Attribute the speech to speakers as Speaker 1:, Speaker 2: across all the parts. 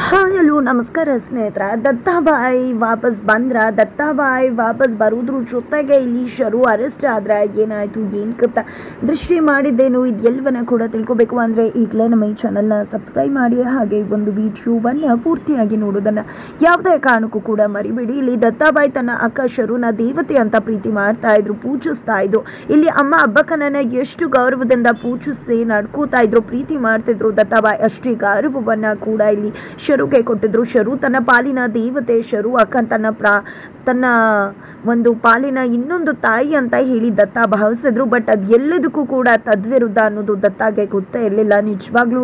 Speaker 1: Hi hello ನಮಸ್ಕಾರ ಸ್ನೇಹಿತರ. ದತ್ತಾಬಾಯಿ ವಾಪಸ್ ದತ್ತಾಬಾಯಿ ವಾಪಸ್ ಬರೋದ್ರ ಜೊತೆಗೆ ಇಲ್ಲಿ ಶರು ಅರೆಸ್ಟ್ ಆದ್ರೆ ಏನಾಯ್ತು, ಏನು ಕತ್ತ ದೃಷ್ಟಿ ಮಾಡಿದ್ದೇನು, ಇದೆಲ್ಲವನ್ನ ಕೂಡ ತಿಳ್ಕೊಬೇಕು ಅಂದರೆ ಈಗಲೇ ನಮ್ಮ ಈ ಚಾನಲ್ನ ಸಬ್ಸ್ಕ್ರೈಬ್ ಮಾಡಿ, ಹಾಗೆ ಒಂದು ವಿಡಿಯೋವನ್ನು ಪೂರ್ತಿಯಾಗಿ ನೋಡೋದನ್ನು ಯಾವುದೇ ಕಾರಣಕ್ಕೂ ಕೂಡ ಮರಿಬೇಡಿ. ಇಲ್ಲಿ ದತ್ತಾಬಾಯಿ ತನ್ನ ಅಕ್ಕ ಶರುನ ದೇವತೆ ಅಂತ ಪ್ರೀತಿ ಮಾಡ್ತಾ ಇದ್ರು, ಪೂಜಿಸ್ತಾ ಇದ್ರು. ಇಲ್ಲಿ ಅಮ್ಮ ಅಬ್ಬಕ್ಕನನ್ನ ಎಷ್ಟು ಗೌರವದಿಂದ ಪೂಜಿಸಿ ನಡ್ಕೋತಾ ಇದ್ರು, ಪ್ರೀತಿ ಮಾಡ್ತಿದ್ರು. ದತ್ತಾಬಾಯಿ ಅಷ್ಟೇ ಗೌರವವನ್ನು ಕೂಡ ಇಲ್ಲಿ ಶರುಗೆ ಕೊಟ್ಟಿದ್ರು. ಶರು ತನ್ನ ಪಾಲಿನ ದೇವತೆ, ಶರು ಅಕ್ಕ ತನ್ನ ಒಂದು ಪಾಲಿನ ಇನ್ನೊಂದು ತಾಯಿ ಅಂತ ಹೇಳಿ ದತ್ತ ಭಾವಿಸಿದ್ರು. ಬಟ್ ಅದೆಲ್ಲದಕ್ಕೂ ಕೂಡ ತದ್ವಿರುದ್ಧ ಅನ್ನೋದು ದತ್ತಾಗೆ ಗೊತ್ತೇ ಇರಲಿಲ್ಲ. ನಿಜವಾಗ್ಲೂ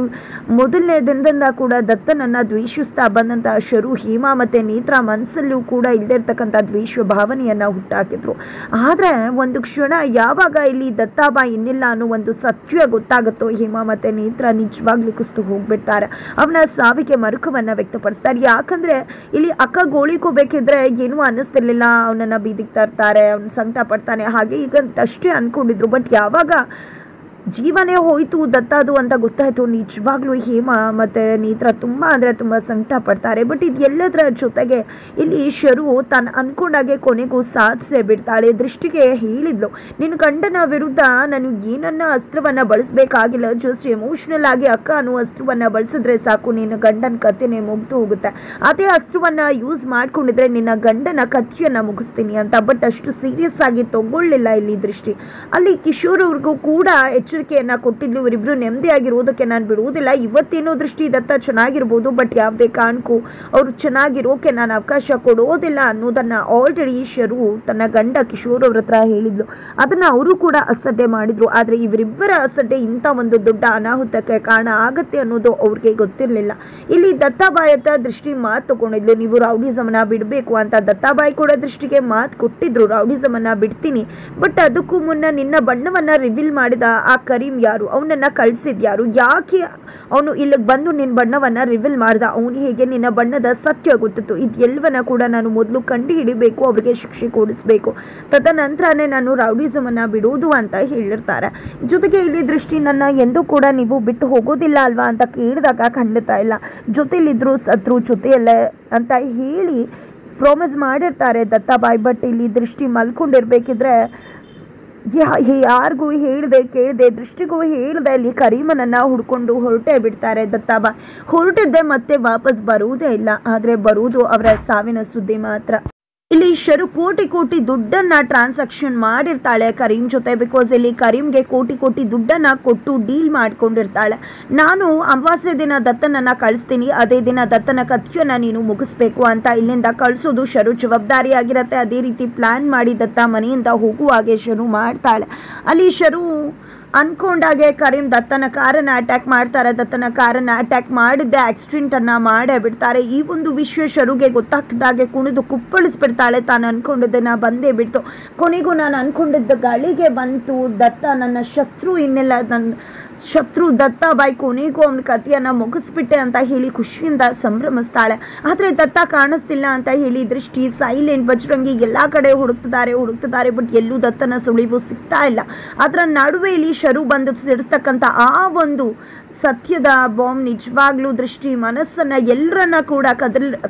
Speaker 1: ಮೊದಲನೇ ದಿನದಿಂದ ಕೂಡ ದತ್ತನನ್ನ ದ್ವೇಷಿಸ್ತಾ ಬಂದಂಥ ಶರು, ಹೇಮಾ ಮತ್ತು ನೇತ್ರ ಮನಸ್ಸಲ್ಲೂ ಕೂಡ ಇಲ್ಲದಿರ್ತಕ್ಕಂಥ ದ್ವೇಷ ಭಾವನೆಯನ್ನು ಹುಟ್ಟಾಕಿದ್ರು. ಆದರೆ ಒಂದು ಕ್ಷಣ ಯಾವಾಗ ಇಲ್ಲಿ ದತ್ತಾಬಾಯಿ ಇನ್ನಿಲ್ಲ ಅನ್ನೋ ಒಂದು ಸತ್ಯ ಗೊತ್ತಾಗುತ್ತೋ, ಹೇಮಾ ಮತ್ತು ನೇತ್ರ ನಿಜವಾಗ್ಲೂ ಕುಸ್ತು ಹೋಗ್ಬಿಡ್ತಾರೆ. ಅವನ ಸಾವಿಗೆ ಮರುಕವನ್ನು ವ್ಯಕ್ತಪಡಿಸ್ತಾರೆ. ಯಾಕಂದರೆ ಇಲ್ಲಿ ಅಕ್ಕ ಗೋಳಿಕೋಬೇಕಿದ್ರೆ ಏನೂ ಅನ್ನಿಸ್ತಿರ್ಲಿಲ್ಲ, ಅವನನ್ನು ಬೀದಿಗೆ ತರ್ತಾರೆ, ಅವನು ಸಂಕಟ ಪಡ್ತಾನೆ, ಹಾಗೆ ಈಗ ಅಷ್ಟೇ ಅಂದ್ಕೊಂಡಿದ್ರು. ಬಟ್ ಯಾವಾಗ ಜೀವನೇ ಹೋಯಿತು ದತ್ತದು ಅಂತ ಗೊತ್ತಾಯಿತು, ನಿಜವಾಗ್ಲೂ ಹೇಮಾ ಮತ್ತು ನೇತ್ರ ತುಂಬ ಅಂದರೆ ತುಂಬ ಸಂಕಟ ಪಡ್ತಾರೆ. ಬಟ್ ಇದು ಎಲ್ಲದರ ಜೊತೆಗೆ ಇಲ್ಲಿ ಶರು ತಾನು ಅಂದ್ಕೊಂಡಾಗೆ ಕೊನೆಗೂ ಸಾಧಿಸೇ ಬಿಡ್ತಾಳೆ. ದೃಷ್ಟಿಗೆ ಹೇಳಿದ್ಲು, ನಿನ್ನ ಗಂಡನ ವಿರುದ್ಧ ನಾನು ಏನನ್ನ ಅಸ್ತ್ರವನ್ನು ಬಳಸಬೇಕಾಗಿಲ್ಲ, ಜಸ್ಟ್ ಎಮೋಷ್ನಲ್ ಆಗಿ ಅಕ್ಕ ಅನ್ನೋ ಅಸ್ತ್ರವನ್ನು ಬಳಸಿದ್ರೆ ಸಾಕು, ನಿನ್ನ ಗಂಡನ ಕತ್ತೆನೇ ಮುಗ್ದು ಹೋಗುತ್ತೆ. ಅದೇ ಅಸ್ತ್ರವನ್ನು ಯೂಸ್ ಮಾಡ್ಕೊಂಡಿದ್ರೆ ನಿನ್ನ ಗಂಡನ ಕತ್ತಿಯನ್ನು ಮುಗಿಸ್ತೀನಿ ಅಂತ. ಬಟ್ ಅಷ್ಟು ಸೀರಿಯಸ್ ಆಗಿ ತಗೊಳ್ಳಿಲ್ಲ ಇಲ್ಲಿ ದೃಷ್ಟಿ. ಅಲ್ಲಿ ಕಿಶೋರ್ ಅವ್ರಿಗೂ ಕೂಡ ಎಚ್ಚರಿಕೆಯನ್ನ ಕೊಟ್ಟಿದ್ಲು, ಇವರಿಬ್ರು ನೆಮ್ಮದಿಯಾಗಿರೋದಕ್ಕೆ ನಾನು ಬಿಡುವುದಿಲ್ಲ. ಇವತ್ತೇನೋ ದೃಷ್ಟಿ ದತ್ತ ಚೆನ್ನಾಗಿರ್ಬೋದು, ಬಟ್ ಯಾವುದೇ ಕಾರಣಕ್ಕೂ ಅವರು ಚೆನ್ನಾಗಿರೋಕೆ ನಾನು ಅವಕಾಶ ಕೊಡೋದಿಲ್ಲ ಅನ್ನೋದನ್ನ ಆಲ್ರೆಡಿ ಶರು ತನ್ನ ಗಂಡ ಕಿಶೋರ್ ಅವ್ರ ಹತ್ರ ಹೇಳಿದ್ಲು. ಅದನ್ನ ಅವರು ಕೂಡ ಅಸಡ್ಡೆ ಮಾಡಿದ್ರು. ಆದರೆ ಇವರಿಬ್ಬರ ಅಸಡ್ಡೆ ಇಂಥ ಒಂದು ದೊಡ್ಡ ಅನಾಹುತಕ್ಕೆ ಕಾರಣ ಆಗತ್ತೆ ಅನ್ನೋದು ಅವ್ರಿಗೆ ಗೊತ್ತಿರಲಿಲ್ಲ. ಇಲ್ಲಿ ದತ್ತಾಬಾಯಿ ಹತ್ರ ದೃಷ್ಟಿ ಮಾತು ತಗೊಂಡಿದ್ಲು, ನೀವು ರೌಡಿಸಮನ್ನ ಬಿಡಬೇಕು ಅಂತ. ದತ್ತಾಬಾಯಿ ಕೂಡ ದೃಷ್ಟಿಗೆ ಮಾತು ಕೊಟ್ಟಿದ್ರು, ರೌಡಿಸಮನ್ನ ಬಿಡ್ತೀನಿ, ಬಟ್ ಅದಕ್ಕೂ ಮುನ್ನ ನಿನ್ನ ಬಣ್ಣವನ್ನ ರಿವೀಲ್ ಮಾಡಿದ ಆ ಕರೀಂ ಯಾರು, ಅವನನ್ನ ಕಳಿಸಿದ್ಯಾರು, ಯಾಕೆ ಅವನು ಇಲ್ಲಿಗೆ ಬಂದು ನಿನ್ನ ಬಣ್ಣವನ್ನ ರಿವೀಲ್ ಮಾಡ್ದ, ಅವನು ಹೇಗೆ ನಿನ್ನ ಬಣ್ಣದ ಸತ್ಯ ಗೊತ್ತಿತ್ತು, ಇದೆಲ್ಲವನ್ನ ಕೂಡ ನಾನು ಮೊದಲು ಕಂಡು ಹಿಡಿಬೇಕು, ಅವರಿಗೆ ಶಿಕ್ಷೆ ಕೊಡಿಸ್ಬೇಕು, ತದನಂತರನೇ ನಾನು ರೌಡಿಸಮನ್ನ ಬಿಡೋದು ಅಂತ ಹೇಳಿರ್ತಾರೆ. ಜೊತೆಗೆ ಇಲ್ಲಿ ದೃಷ್ಟಿ ನನ್ನ ಎಂದೂ ಕೂಡ ನೀವು ಬಿಟ್ಟು ಹೋಗೋದಿಲ್ಲ ಅಲ್ವಾ ಅಂತ ಕೇಳಿದಾಗ ಖಂಡಿತ ಇಲ್ಲ, ಜೊತೆಲಿದ್ರು ಸತ್ರು ಜೊತೆಯಲ್ಲೇ ಅಂತ ಹೇಳಿ ಪ್ರಾಮಿಸ್ ಮಾಡಿರ್ತಾರೆ ದತ್ತಾಬಾಯಿ. ಬಟ್ ಇಲ್ಲಿ ದೃಷ್ಟಿ ಮಲ್ಕೊಂಡಿರ್ಬೇಕಿದ್ರೆ ಯಾರಿಗೂ ಹೇಳ್ದೆ ಕೇಳದೆ, ದೃಷ್ಟಿಗೂ ಹೇಳ್ದೆ ಅಲ್ಲಿ ಕರೀಮನನ್ನ ಹುಡ್ಕೊಂಡು ಹೊರಟೇ ಬಿಡ್ತಾರೆ ದತ್ತಾಬಾಯಿ. ಹೊರಟಿದ್ದೆ ಮತ್ತೆ ವಾಪಸ್ ಬರುವುದೇ ಇಲ್ಲ, ಆದರೆ ಬರುವುದು ಅವರ ಸಾವಿನ ಸುದ್ದಿ ಮಾತ್ರ. ಇಲ್ಲಿ ಶರು ಕೋಟಿ ದುಡ್ಡನ್ನ ಟ್ರಾನ್ಸಾಕ್ಷನ್ ಮಾಡಿರ್ತಾಳೆ ಕರೀಂ ಜೊತೆ. ಬಿಕಾಸ್ ಇಲ್ಲಿ ಕರೀಂಗೆ ಕೋಟಿ ದುಡ್ಡನ್ನ ಕೊಟ್ಟು ಡೀಲ್ ಮಾಡ್ಕೊಂಡಿರ್ತಾಳೆ. ನಾನು ಅಮಾವಾಸ್ಯೆ ದಿನ ದತ್ತನನ್ನ ಕಳಿಸ್ತೀನಿ, ಅದೇ ದಿನ ದತ್ತನ ಕಥೆಯನ್ನ ನೀನು ಮುಗಿಸ್ಬೇಕು ಅಂತ. ಇಲ್ಲಿಂದ ಕಳಿಸೋದು ಶರು ಜವಾಬ್ದಾರಿ ಆಗಿರತ್ತೆ. ಅದೇ ರೀತಿ ಪ್ಲಾನ್ ಮಾಡಿ ದತ್ತ ಮನೆಯಿಂದ ಹೋಗುವಾಗೆ ಶರು ಮಾಡ್ತಾಳೆ. ಅಲ್ಲಿ ಶರು ಅನ್ಕೊಂಡಾಗೆ ಕರೀಂ ದತ್ತನ ಕಾರನ್ನು ಅಟ್ಯಾಕ್ ಮಾಡ್ತಾರೆ. ದತ್ತನ ಕಾರನ್ನು ಅಟ್ಯಾಕ್ ಮಾಡಿದ್ದೆ ಆಕ್ಸಿಡೆಂಟನ್ನು ಮಾಡೇ ಬಿಡ್ತಾರೆ. ಈ ಒಂದು ವಿಷಯ ಶರುಗೆ ಗೊತ್ತಾಗ್ತಿದ್ದಾಗೆ ಕುಣಿದು ಕುಪ್ಪಳಿಸ್ಬಿಡ್ತಾಳೆ. ತಾನು ಅನ್ಕೊಂಡಿದ್ದೆನ ಬಂದೇ ಬಿಡ್ತು. ಕೊನೆಗೂ ನಾನು ಅನ್ಕೊಂಡಿದ್ದ ಗಾಳಿಗೆ ಬಂತು, ದತ್ತ ನನ್ನ ಶತ್ರು, ಇನ್ನೆಲ್ಲ ನನ್ನ ಶತ್ರು ದತ್ತಾಬಾಯಿ, ಕೊನೆಗೂ ಅವನ ಕಥೆಯನ್ನು ಮುಗಿಸ್ಬಿಟ್ಟೆ ಅಂತ ಹೇಳಿ ಖುಷಿಯಿಂದ ಸಂಭ್ರಮಿಸ್ತಾಳೆ. ಆದರೆ ದತ್ತ ಕಾಣಿಸ್ತಿಲ್ಲ ಅಂತ ಹೇಳಿ ದೃಷ್ಟಿ ಸೈಲೆಂಟ್ ಬಜರಂಗಿ ಎಲ್ಲ ಕಡೆ ಹುಡುಕ್ತಿದ್ದಾರೆ, ಬಟ್ ಎಲ್ಲೂ ದತ್ತನ ಸುಳಿವು ಸಿಗ್ತಾ ಇಲ್ಲ. ಅದರ ನಡುವೆ ಇಲ್ಲಿ ಶರು ಬಂದು ಸಿಡಿಸ್ತಕ್ಕಂಥ ಆ ಒಂದು ಸತ್ಯದ ಬಾಂಬ್ ನಿಜವಾಗ್ಲೂ ದೃಷ್ಟಿ ಮನಸ್ಸನ್ನ ಎಲ್ಲರನ್ನ ಕೂಡ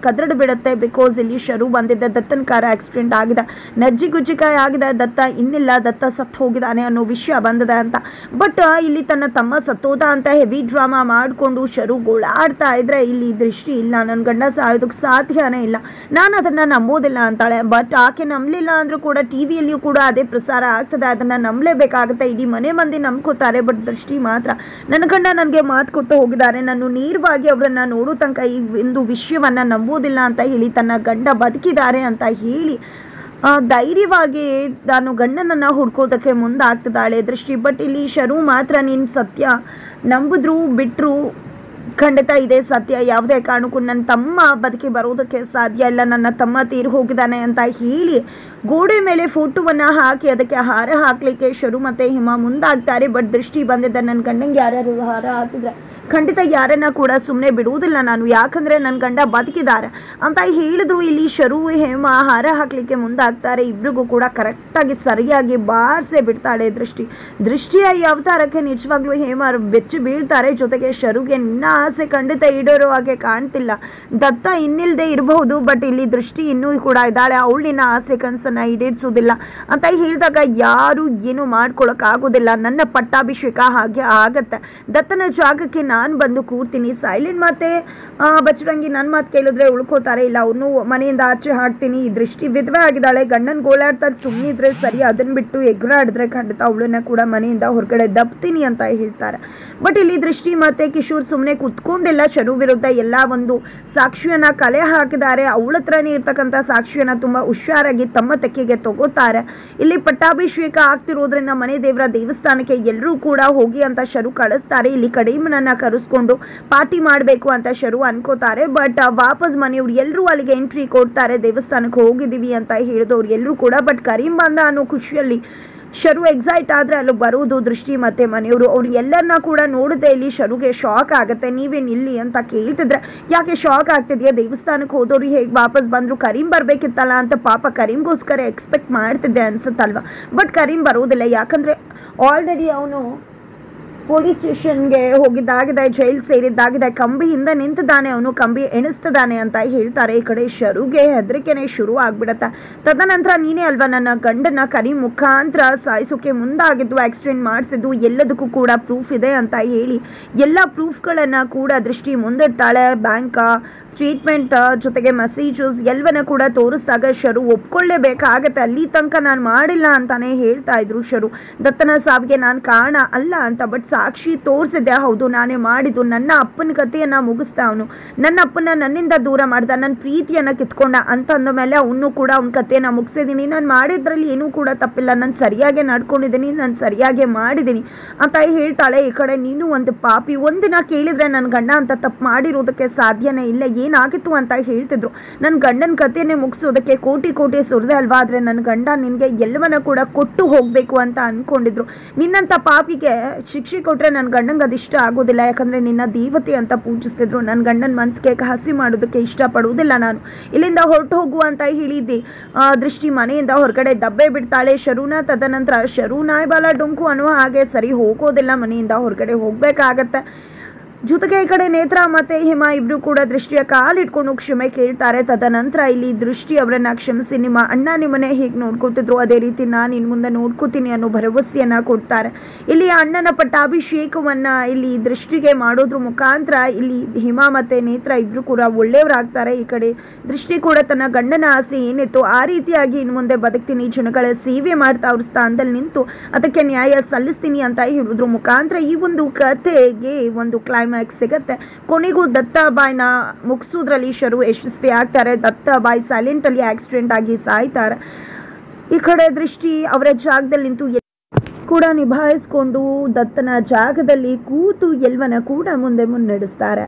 Speaker 1: ಕದರಡು ಬಿಡುತ್ತೆ. ಬಿಕಾಸ್ ಇಲ್ಲಿ ಶರು ಬಂದಿದ್ದ ದತ್ತನ ಕಾರ್ ಆಕ್ಸಿಡೆಂಟ್ ಆಗಿದೆ, ನಜ್ಜಿಗುಜ್ಜಿಕಾಯಿ ಆಗಿದೆ, ದತ್ತ ಇನ್ನಿಲ್ಲ, ದತ್ತ ಸತ್ತು ಹೋಗಿದ್ದಾನೆ ಅನ್ನೋ ವಿಷಯ ಬಂದಿದೆ ಅಂತ. ಬಟ್ ಇಲ್ಲಿ ತನ್ನ ತಮ್ಮ ಸತ್ತೋದ ಅಂತ ಹೆವಿ ಡ್ರಾಮಾ ಮಾಡಿಕೊಂಡು ಶರು ಗೋಳಾಡ್ತಾ ಇದ್ರೆ ಇಲ್ಲಿ ದೃಷ್ಟಿ ಇಲ್ಲ, ನನ್ನ ಗಂಡ ಸಾಯೋದಕ್ಕೆ ಸಾಧ್ಯನೇ ಇಲ್ಲ, ನಾನು ಅದನ್ನು ನಂಬೋದಿಲ್ಲ ಅಂತಾಳೆ. ಬಟ್ ಆಕೆ ನಂಬಲಿಲ್ಲ ಅಂದರೂ ಕೂಡ ಟಿವಿಯಲ್ಲಿಯೂ ಕೂಡ ಅದೇ ಪ್ರಸಾರ ಆಗ್ತದೆ, ಅದನ್ನು ನಂಬಲೇಬೇಕಾಗುತ್ತೆ. ಇಡೀ ಮನೆ ಮಂದಿ ನಂಬ್ಕೋತಾರೆ. ಬಟ್ ದೃಷ್ಟಿ ಮಾತ್ರ ನನ್ನ ಗಂಡ ನನಗೆ ಮಾತು ಕೊಟ್ಟು ಹೋಗಿದ್ದಾರೆ, ನಾನು ನೇರವಾಗಿ ಅವರನ್ನ ನೋಡೋ ತನಕ ಈ ಒಂದು ವಿಷಯವನ್ನ ನಂಬೋದಿಲ್ಲ ಅಂತ ಹೇಳಿ ತನ್ನ ಗಂಡ ಬದುಕಿದ್ದಾರೆ ಅಂತ ಹೇಳಿ ಧೈರ್ಯವಾಗಿ ನಾನು ಗಂಡನನ್ನ ಹುಡ್ಕೋದಕ್ಕೆ ಮುಂದಾಗ್ತಿದ್ದಾಳೆ ದೃಷ್ಟಿ. ಬಟ್ ಇಲ್ಲಿ ಶರು ಮಾತ್ರ ನೀನು ಸತ್ಯ ನಂಬಿದ್ರು ಬಿಟ್ಟರು ಖಂಡಿತ ಇದೇ ಸತ್ಯ, ಯಾವುದೇ ಕಾರಣಕ್ಕೂ ನನ್ನ ತಮ್ಮ ಬದುಕಿ ಬರೋದಕ್ಕೆ ಸಾಧ್ಯ ಇಲ್ಲ, ನನ್ನ ತಮ್ಮ ತೀರಿ ಹೋಗಿದ್ದಾನೆ ಅಂತ ಹೇಳಿ ಗೋಡೆ ಮೇಲೆ ಫೋಟೋವನ್ನು ಹಾಕಿ ಅದಕ್ಕೆ ಹಾರ ಹಾಕಲಿಕ್ಕೆ ಶರು ಮತ್ತು ಹಿಮ ಮುಂದಾಗ್ತಾರೆ. ಬಟ್ ದೃಷ್ಟಿ ಬಂದಿದ್ದ ನನ್ನ ಗಂಡಂಗೆ ಯಾರ್ಯಾರು ಹಾರ ಹಾಕಿದ್ರೆ ಖಂಡಿತ ಯಾರನ್ನ ಕೂಡ ಸುಮ್ಮನೆ ಬಿಡುವುದಿಲ್ಲ ನಾನು, ಯಾಕಂದರೆ ನನ್ನ ಗಂಡ ಬದುಕಿದ್ದಾರೆ ಅಂತ ಹೇಳಿದ್ರು. ಇಲ್ಲಿ ಶರು ಹೇಮ ಹಾರ ಹಾಕಲಿಕ್ಕೆ ಮುಂದಾಗ್ತಾರೆ. ಇಬ್ರಿಗೂ ಕೂಡ ಕರೆಕ್ಟಾಗಿ ಸರಿಯಾಗಿ ಬಾರಿಸೇ ಬಿಡ್ತಾಳೆ ದೃಷ್ಟಿಯ ಈ ಅವತಾರಕ್ಕೆ ನಿಜವಾಗ್ಲೂ ಹೇಮ ಬೆಚ್ಚಿ ಬೀಳ್ತಾರೆ. ಜೊತೆಗೆ ಶರುಗೆ ನಿನ್ನ ಆಸೆ ಖಂಡಿತ ಈಡೇರೋ ಹಾಗೆ ಕಾಣ್ತಿಲ್ಲ. ದತ್ತ ಇನ್ನಿಲ್ಲದೆ ಇರಬಹುದು, ಬಟ್ ಇಲ್ಲಿ ದೃಷ್ಟಿ ಇನ್ನೂ ಕೂಡ ಇದ್ದಾಳೆ. ಅವಳು ನಿನ್ನ ಆಸೆ ಕನಸನ್ನು ಈಡೇರಿಸೋದಿಲ್ಲ ಅಂತ ಹೇಳಿದಾಗ ಯಾರು ಏನು ಮಾಡ್ಕೊಳಕ್ಕಾಗೋದಿಲ್ಲ. ನನ್ನ ಪಟ್ಟಾಭಿಷೇಕ ಹಾಗೆ ಆಗತ್ತೆ. ದತ್ತನ ಜಾಗಕ್ಕೆ ನಾನು ಬಂದು ಕೂರ್ತೀನಿ. ಸೈಲೆಂಟ್ ಮತ್ತೆ ಬಜರಂಗಿ ನನ್ನ ಮಾತು ಕೇಳಿದ್ರೆ ಉಳ್ಕೋತಾರೆ, ಇಲ್ಲ ಅವ್ರನ್ನೂ ಮನೆಯಿಂದ ಆಚೆ ಹಾಕ್ತೀನಿ. ಈ ದೃಷ್ಟಿ ವಿಧವೆ ಆಗಿದ್ದಾಳೆ, ಗಂಡನ ಗೋಳಾಡ್ತಾ ಸುಮ್ಮನಿದ್ರೆ ಸರಿ, ಅದನ್ನ ಬಿಟ್ಟು ಎಗ್ರಾಡಿದ್ರೆ ಖಂಡಿತ ಅವಳನ್ನ ಕೂಡ ಮನೆಯಿಂದ ಹೊರಗಡೆ ದಬ್ತೀನಿ ಅಂತ ಹೇಳ್ತಾರೆ. ಬಟ್ ಇಲ್ಲಿ ದೃಷ್ಟಿ ಮತ್ತೆ ಕಿಶೋರ್ ಸುಮ್ಮನೆ ಕುತ್ಕೊಂಡಿಲ್ಲ. ಶರು ವಿರುದ್ಧ ಎಲ್ಲ ಒಂದು ಸಾಕ್ಷಿಯನ್ನ ಕಲೆ ಹಾಕಿದ್ದಾರೆ. ಅವಳ ಹತ್ರನೇ ಇರ್ತಕ್ಕಂಥ ಸಾಕ್ಷಿಯನ್ನ ತುಂಬಾ ಹುಷಾರಾಗಿ ತಮ್ಮ ತೆಕ್ಕೆಗೆ ತಗೋತಾರೆ. ಇಲ್ಲಿ ಪಟ್ಟಾಭಿಷೇಕ ಆಗ್ತಿರೋದ್ರಿಂದ ಮನೆ ದೇವರ ದೇವಸ್ಥಾನಕ್ಕೆ ಎಲ್ಲರೂ ಕೂಡ ಹೋಗಿ ಅಂತ ಶರು ಕಳಿಸ್ತಾರೆ. ಇಲ್ಲಿ ಕಡೀಮನನ್ನ ಕರೆಸ್ಕೊಂಡು ಪಾರ್ಟಿ ಮಾಡಬೇಕು ಅಂತ ಶರು ಅನ್ಕೋತಾರೆ. ಬಟ್ ವಾಪಸ್ ಮನೆಯವ್ರು ಎಲ್ಲರೂ ಅಲ್ಲಿಗೆ ಎಂಟ್ರಿ ಕೊಡ್ತಾರೆ. ದೇವಸ್ಥಾನಕ್ಕೆ ಹೋಗಿದ್ದೀವಿ ಅಂತ ಹೇಳಿದವ್ರು ಎಲ್ಲರೂ ಕೂಡ. ಬಟ್ ಕರೀಂ ಬಂದ ಅನ್ನೋ ಖುಷಿಯಲ್ಲಿ ಶರು ಎಕ್ಸೈಟ್ ಆದರೆ ಅಲ್ಲಿ ಬರೋದು ದೃಷ್ಟಿ ಮತ್ತು ಮನೆಯವರು. ಅವ್ರು ಎಲ್ಲರನ್ನ ಕೂಡ ನೋಡಿದೆ. ಇಲ್ಲಿ ಶರುಗೆ ಶಾಕ್ ಆಗುತ್ತೆ. ನೀವೇನು ಇಲ್ಲಿ ಅಂತ ಕೇಳ್ತಿದ್ರೆ ಯಾಕೆ ಶಾಕ್ ಆಗ್ತಿದೆಯಾ, ದೇವಸ್ಥಾನಕ್ಕೆ ಹೋದವ್ರು ಹೇಗೆ ವಾಪಸ್ ಬಂದರು, ಕರೀಂ ಬರಬೇಕಿತ್ತಲ್ಲ ಅಂತ ಪಾಪ ಕರೀಂಗೋಸ್ಕರ ಎಕ್ಸ್ಪೆಕ್ಟ್ ಮಾಡ್ತಿದ್ದೆ ಅನ್ಸುತ್ತಲ್ವ. ಬಟ್ ಕರೀಂ ಬರೋದಿಲ್ಲ, ಯಾಕಂದರೆ ಆಲ್ರೆಡಿ ಅವನು ಪೊಲೀಸ್ ಸ್ಟೇಷನ್ಗೆ ಹೋಗಿದ್ದಾಗಿದೆ, ಜೈಲ್ ಸೇರಿದ್ದಾಗಿದೆ, ಕಂಬಿಯಿಂದ ನಿಂತಿದ್ದಾನೆ, ಅವನು ಕಂಬಿ ಎಣಿಸ್ತಿದ್ದಾನೆ ಅಂತ ಹೇಳ್ತಾರೆ. ಈ ಕಡೆ ಶರುಗೆ ಹೆದರಿಕೆನೆ ಶುರು ಆಗ್ಬಿಡತ್ತೆ. ತದನಂತರ ನೀನೇ ಅಲ್ವಾ ನನ್ನ ಗಂಡನ ಕರೀಂ ಮುಖಾಂತರ ಸಾಯಿಸೋಕೆ ಮುಂದಾಗಿದ್ದು, ಆಕ್ಸಿಡೆಂಟ್ ಮಾಡಿಸಿದ್ದು, ಎಲ್ಲದಕ್ಕೂ ಕೂಡ ಪ್ರೂಫ್ ಇದೆ ಅಂತ ಹೇಳಿ ಎಲ್ಲ ಪ್ರೂಫ್ಗಳನ್ನು ಕೂಡ ದೃಷ್ಟಿ ಮುಂದಿಡ್ತಾಳೆ. ಬ್ಯಾಂಕ್ ಸ್ಟೇಟ್ಮೆಂಟ್ ಜೊತೆಗೆ ಮೆಸೇಜಸ್ ಎಲ್ಲವನ್ನ ಕೂಡ ತೋರಿಸಿದಾಗ ಶರು ಒಪ್ಕೊಳ್ಳೇಬೇಕಾಗತ್ತೆ. ಅಲ್ಲಿ ತನಕ ನಾನು ಮಾಡಿಲ್ಲ ಅಂತಾನೆ ಹೇಳ್ತಾ ಇದ್ರು ಶರು. ದತ್ತನ ಸಾವಿಗೆ ನಾನು ಕಾರಣ ಅಲ್ಲ ಅಂತ, ಬಟ್ ಸಾಕ್ಷಿ ತೋರಿಸಿದ್ದೆ, ಹೌದು ನಾನೇ ಮಾಡಿದ್ದು. ನನ್ನ ಅಪ್ಪನ ಕಥೆಯನ್ನು ಮುಗಿಸ್ದ ಅವನು, ನನ್ನ ಅಪ್ಪನ ನನ್ನಿಂದ ದೂರ ಮಾಡ್ದ, ನನ್ನ ಪ್ರೀತಿಯನ್ನು ಕಿತ್ಕೊಂಡ ಅಂತ ಅಂದ ಮೇಲೆ ಅವನು ಕೂಡ ಅವನ ಕಥೆಯನ್ನು ಮುಗಿಸಿದ್ದೀನಿ. ನಾನು ಮಾಡಿದ್ರಲ್ಲಿ ಏನೂ ಕೂಡ ತಪ್ಪಿಲ್ಲ, ನಾನು ಸರಿಯಾಗಿ ನಡ್ಕೊಂಡಿದ್ದೀನಿ, ನಾನು ಸರಿಯಾಗಿ ಮಾಡಿದ್ದೀನಿ ಅಂತ ಹೇಳ್ತಾಳೆ. ಈ ಕಡೆ ನೀನು ಒಂದು ಪಾಪಿ, ಒಂದಿನ ಕೇಳಿದರೆ ನನ್ನ ಗಂಡ ಅಂತ ತಪ್ಪು ಮಾಡಿರೋದಕ್ಕೆ ಸಾಧ್ಯನೇ ಇಲ್ಲ, ಏನಾಗಿತ್ತು ಅಂತ ಹೇಳ್ತಿದ್ರು. ನನ್ನ ಗಂಡನ ಕಥೆಯನ್ನೇ ಮುಗಿಸೋದಕ್ಕೆ ಕೋಟಿ ಕೋಟಿ ಸುರಿದೆ ಅಲ್ವಾ, ಆದರೆ ನನ್ನ ಗಂಡ ನಿನಗೆ ಎಲ್ಲವನ್ನ ಕೂಡ ಕೊಟ್ಟು ಹೋಗಬೇಕು ಅಂತ ಅಂದ್ಕೊಂಡಿದ್ರು. ನಿನ್ನಂಥ ಪಾಪಿಗೆ ಶಿಕ್ಷೆ ಕೊಟ್ಟರೆ ನನ್ನ ಗಂಡಂಗೆ ಅದಿಷ್ಟ ಆಗೋದಿಲ್ಲ, ಯಾಕಂದರೆ ನಿನ್ನ ದೇವತೆ ಅಂತ ಪೂಜಿಸ್ತಿದ್ರು. ನನ್ನ ಗಂಡನ ಮನಸ್ಸಿಗೆ ಹಸಿ ಮಾಡೋದಕ್ಕೆ ಇಷ್ಟಪಡುವುದಿಲ್ಲ ನಾನು, ಇಲ್ಲಿಂದ ಹೊರಟು ಹೋಗು ಅಂತ ಹೇಳಿದ್ದೆ. ದೃಷ್ಟಿ ಮನೆಯಿಂದ ಹೊರಗಡೆ ದಬ್ಬೆ ಬಿಡ್ತಾಳೆ ಶರುನ. ತದನಂತರ ಶರು ನಾಯ್ಬಾಲ ಡೊಂಕು ಅನ್ನೋ ಹಾಗೆ ಸರಿ ಹೋಗೋದಿಲ್ಲ, ಮನೆಯಿಂದ ಹೊರಗಡೆ ಹೋಗಬೇಕಾಗತ್ತೆ. ಜೊತೆಗೆ ಈ ಕಡೆ ನೇತ್ರ ಮತ್ತು ಹಿಮ ಇಬ್ಬರು ಕೂಡ ದೃಷ್ಟಿಯ ಕಾಲಿಟ್ಕೊಂಡು ಕ್ಷಮೆ ಕೇಳ್ತಾರೆ. ತದನಂತರ ಇಲ್ಲಿ ದೃಷ್ಟಿ ಅವರನ್ನು ಕ್ಷಮಿಸಿ, ನಿಮ್ಮ ಅಣ್ಣ ನಿಮ್ಮನ್ನೇ ಹೇಗೆ ನೋಡ್ಕೋತಿದ್ರು ಅದೇ ರೀತಿ ನಾನು ಇನ್ನು ಮುಂದೆ ನೋಡ್ಕೋತೀನಿ ಅನ್ನೋ ಭರವಸೆಯನ್ನು ಕೊಡ್ತಾರೆ. ಇಲ್ಲಿ ಅಣ್ಣನ ಪಟ್ಟಾಭಿಷೇಕವನ್ನು ಇಲ್ಲಿ ದೃಷ್ಟಿಗೆ ಮಾಡೋದ್ರ ಮುಖಾಂತರ ಇಲ್ಲಿ ಹಿಮ ಮತ್ತು ನೇತ್ರ ಇಬ್ಬರು ಕೂಡ ಒಳ್ಳೆಯವರಾಗ್ತಾರೆ. ಈ ಕಡೆ ದೃಷ್ಟಿ ಕೂಡ ತನ್ನ ಗಂಡನ ಆಸೆ ಏನಿತ್ತು ಆ ರೀತಿಯಾಗಿ ಇನ್ನು ಮುಂದೆ ಬದುಕ್ತೀನಿ, ಜನಗಳ ಸೇವೆ ಮಾಡ್ತಾ ಅವ್ರ ಸ್ಥಾನದಲ್ಲಿ ನಿಂತು ಅದಕ್ಕೆ ನ್ಯಾಯ ಸಲ್ಲಿಸ್ತೀನಿ ಅಂತ ಹೇಳಿದ್ರು ಮುಖಾಂತರ ಈ ಒಂದು ಕಥೆಗೆ ಒಂದು ಕ್ಲೈಮ್ಯಾಕ್ಸ್ ಸಿಗತ್ತೆ. ಕೊನೆಗೂ ದತ್ತಾಬಾಯ್ನ ಮುಗಿಸೋದ್ರಲ್ಲಿ ಶರು ಯಶಸ್ವಿ ಆಗ್ತಾರೆ. ದತ್ತಾಬಾಯ್ ಸೈಲೆಂಟ್ ಅಲ್ಲಿ ಆಕ್ಸಿಡೆಂಟ್ ಆಗಿ ಸಾಯ್ತಾರೆ. ಈ ಕಡೆ ದೃಷ್ಟಿ ಅವರ ಜಾಗದಲ್ಲಿ ನಿಂತು ಕೂಡ ನಿಭಾಯಿಸ್ಕೊಂಡು ದತ್ತನ ಜಾಗದಲ್ಲಿ ಕೂತು ಎಲ್ಲವನ್ನ ಕೂಡ ಮುಂದೆ ಮುನ್ನಡೆಸ್ತಾರೆ.